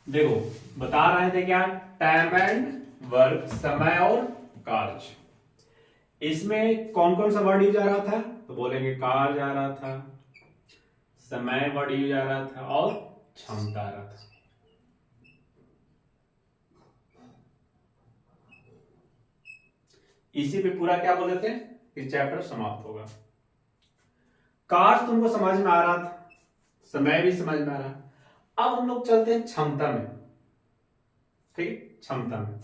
देखो बता रहे थे क्या, टाइम एंड वर्क, समय और कार्य। इसमें कौन कौन सा वर्ड यूज आ रहा था, तो बोलेंगे कार्य आ रहा था, समय वर्ड यूज आ रहा था और क्षमता आ रहा था। इसी पे पूरा क्या बोल देते हैं कि चैप्टर समाप्त होगा। कार्य तुमको समझ में आ रहा था, समय भी समझ में आ रहा। अब हम लोग चलते हैं क्षमता में। ठीक, क्षमता में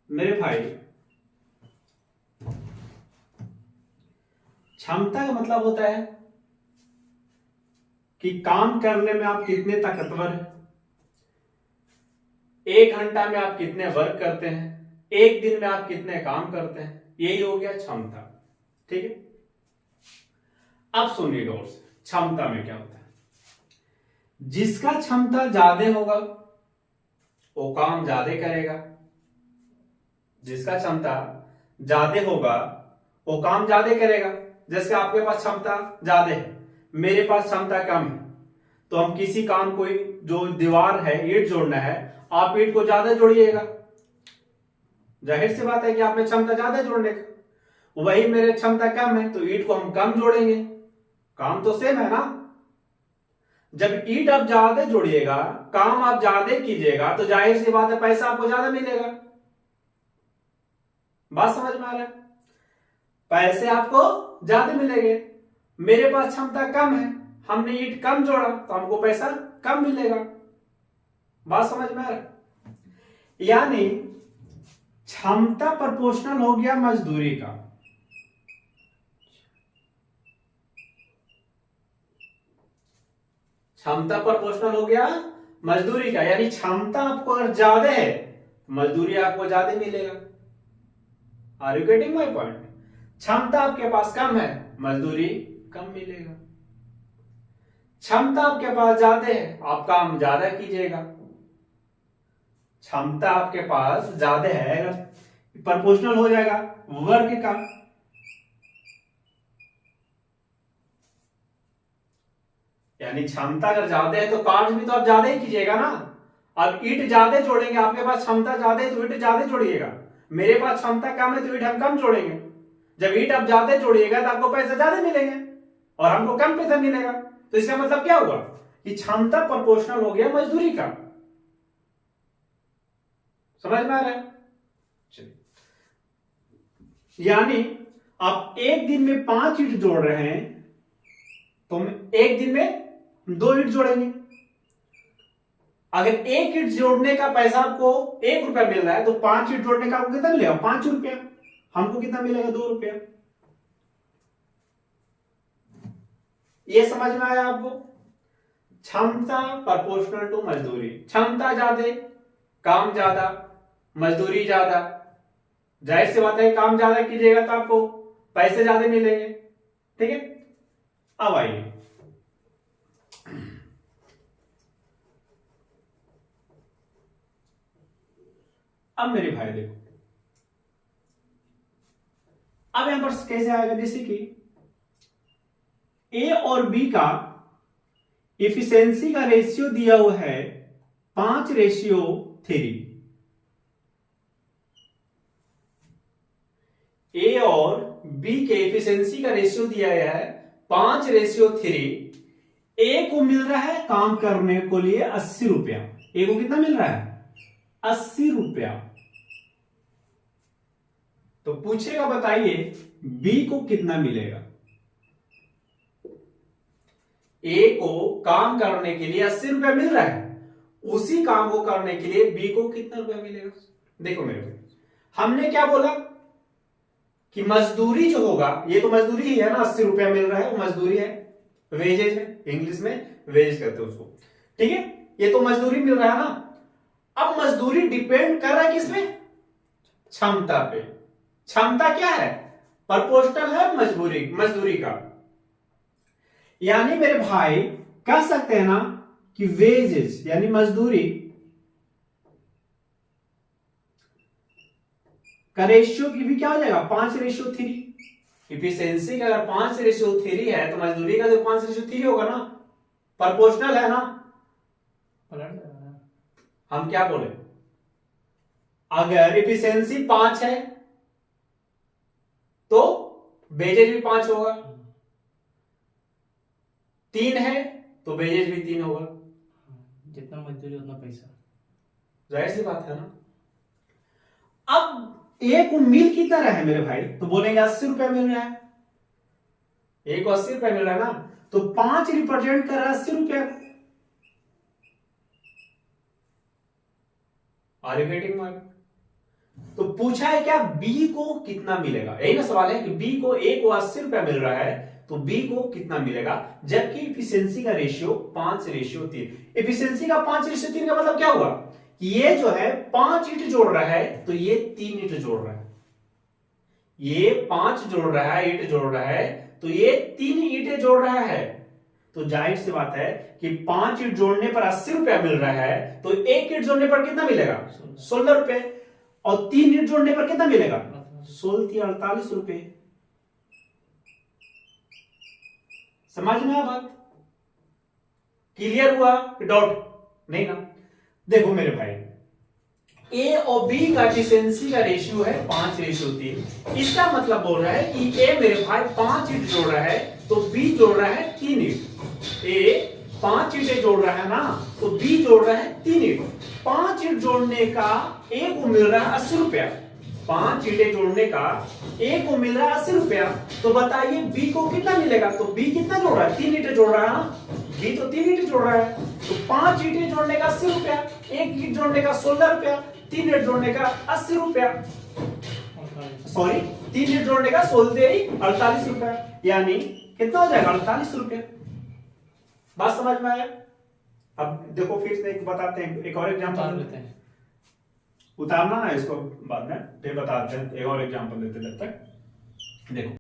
मेरे भाई, क्षमता का मतलब होता है कि काम करने में आप कितने ताकतवर हैं, 1 घंटा में आप कितने वर्क करते हैं, 1 दिन में आप कितने काम करते हैं, यही हो गया क्षमता। ठीक है, अब सुनिए गौर से, क्षमता में क्या होता है। जिसका क्षमता ज्यादा होगा वो काम ज्यादा करेगा, जिसका क्षमता ज्यादा होगा वो काम ज्यादा करेगा। जैसे आपके पास क्षमता ज्यादा है, मेरे पास क्षमता कम है, तो हम किसी काम को, जो दीवार है, ईंट जोड़ना है, आप ईंट को ज्यादा जोड़िएगा। जाहिर सी बात है कि आप में क्षमता ज्यादा है जोड़ने का, वही मेरे क्षमता कम है तो ईंट को हम कम जोड़ेंगे, काम तो सेम है ना। जब ईंट आप ज्यादा जोड़िएगा, काम आप ज्यादा कीजिएगा, तो जाहिर सी बात है पैसा आपको ज्यादा मिलेगा। बात समझ में आ रहा है, पैसे आपको ज्यादा मिलेंगे। मेरे पास क्षमता कम है, हमने ईंट कम जोड़ा तो हमको पैसा कम मिलेगा। बात समझ में आ रहा है, यानी क्षमता प्रोपोर्शनल हो गया मजदूरी का। क्षमता प्रोपोर्शनल हो गया मजदूरी का, यानी क्षमता आपको अगर ज्यादा है मजदूरी आपको ज्यादा मिलेगा। Are you getting my point. क्षमता आपके पास कम है, मजदूरी कम मिलेगा। क्षमता आपके पास ज्यादा है, आप काम ज्यादा कीजिएगा। क्षमता आपके पास ज्यादा है, अगर प्रोपोर्शनल हो जाएगा वर्क का, यानी क्षमता अगर ज्यादा है तो कार्य भी तो आप ज्यादा ही कीजिएगा ना। अब ईंट ज्यादा जोड़ेंगे, आपके पास क्षमता ज्यादा है तो ईंट ज्यादा जोड़िएगा, मेरे पास क्षमता कम है तो ईंट हम कम जोड़ेंगे। जब ईंट आप ज्यादा जोड़िएगा तो आपको पैसे ज्यादा मिलेंगे और हमको कम पैसा मिलेगा। तो इसका मतलब क्या हुआ कि क्षमता प्रोपोर्शनल हो गया मजदूरी का। समझ में आ रहा है, यानी आप एक दिन में 5 ईंट जोड़ रहे हैं तो एक दिन में 2 ईंट जोड़ेंगे। अगर एक ईंट जोड़ने का पैसा आपको 1 रुपया मिल रहा है तो 5 ईंट जोड़ने का आपको कितना मिलेगा, 5 रुपया। हमको कितना मिलेगा, 2 रुपया। ये समझ में आया आपको। क्षमता प्रोपोर्शनल टू मजदूरी, क्षमता ज्यादा काम ज्यादा मजदूरी ज्यादा। जाहिर सी बात है काम ज्यादा कीजिएगा तो आपको पैसे ज्यादा मिलेंगे। ठीक है, अब आइए अब मेरे भाई देखो, अब यहां पर कैसे आएगा, जैसे कि ए और बी का इफिशियंसी का रेशियो दिया हुआ है 5:3। ए और बी के इफिशियंसी का रेशियो दिया गया है 5:3। ए को मिल रहा है काम करने को लिए 80 रुपया। ए को कितना मिल रहा है, 80 रुपया। तो पूछेगा बताइए बी को कितना मिलेगा। ए को काम करने के लिए 80 रुपया मिल रहा है, उसी काम को करने के लिए बी को कितना रुपया मिलेगा। देखो मेरे भाई, हमने क्या बोला कि मजदूरी जो होगा, ये तो मजदूरी ही है ना, 80 रुपया मिल रहा है वो मजदूरी है, वेजेज है, इंग्लिश में वेज कहते हैं उसको। ठीक है, ये तो मजदूरी मिल रहा है ना। अब मजदूरी डिपेंड कर रहा है किसमें, क्षमता पे। क्षमता क्या है, प्रोपोर्शनल है मजदूरी का। यानी मेरे भाई कह सकते हैं ना कि वेजेस यानी मजदूरी का रेशियो की भी क्या हो जाएगा, 5:3। इफिशियंसी का अगर 5:3 है तो मजदूरी का जो 5:3 होगा ना, प्रोपोर्शनल है ना। हम क्या बोले, अगर इफिशियंसी 5 है तो वेजेज भी 5 होगा, 3 है तो वेजेज भी 3 होगा, जितना मजदूरी उतना पैसा। जाहिर सी बात है ना। अब एक को मिल कितना रहा है मेरे भाई, तो बोलेंगे 80 रुपए मिल रहा है, एक को 80 रुपए मिल रहा है ना, तो 5 रिप्रेजेंट कर रहा है 80 रुपए। Are you getting my? तो पूछा है क्या, बी को कितना मिलेगा, यही ना सवाल है कि बी को, ए को 80 रुपया मिल रहा है तो बी को कितना मिलेगा, जबकि इफिशियंसी का रेशियो 5:3। इफिशियंसी का 5:3 का मतलब क्या हुआ कि ये जो है 5 ईंट जोड़ रहा है तो ये 3 ईंट जोड़ रहा है, ये 5 जोड़ रहा है, ईंट जोड़ रहा है तो ये 3 ईंटें जोड़ रहा है। तो जाहिर सी बात है कि 5 ईंट जोड़ने पर 80 रुपया मिल रहा है, तो एक ईंट जोड़ने पर कितना मिलेगा, 16 रुपए, और 3 ईंट जोड़ने पर कितना मिलेगा, 16×3 = 48 रुपए। समझ में आया बात, क्लियर हुआ कि डाउट नहीं ना? देखो मेरे भाई, ए और बी का एफिशिएंसी का रेशियो है 5:3। इसका मतलब बोल रहा है कि ए मेरे भाई 5 ईंट जोड़ रहा है तो बी जोड़ रहा है 3 ईंट। ए 5 ईंटें जोड़ रहा है ना, तो बी जोड़ रहा है 3 ईंट। 5 ईंट जोड़ने का ए को मिल रहा है 80 रुपया, 5 ईंटें जोड़ने का ए को मिल रहा है 80 रुपया, तो बताइए बी को कितना मिलेगा, तो बी कितना जोड़ रहा है, 3 ईंटें जोड़ रहा है ना, बी तो 3 ईंटें जोड़ रहा है, तो 5 ईंटें जोड़ने का 80 रुपया, एक ईंट जोड़ने का 16 रुपया, 3 ईंट जोड़ने का 80 रुपया, सॉरी 3 ईंट जोड़ने का 48 रुपया, यानी कितना हो जाएगा, 48 रुपया। बात समझ में आया? अब देखो फिर से एक बताते हैं, एक और एग्जांपल देते हैं, उतारना ना इसको बाद में, फिर बताते हैं, एक और एग्जांपल देते हैं। जब तक देखो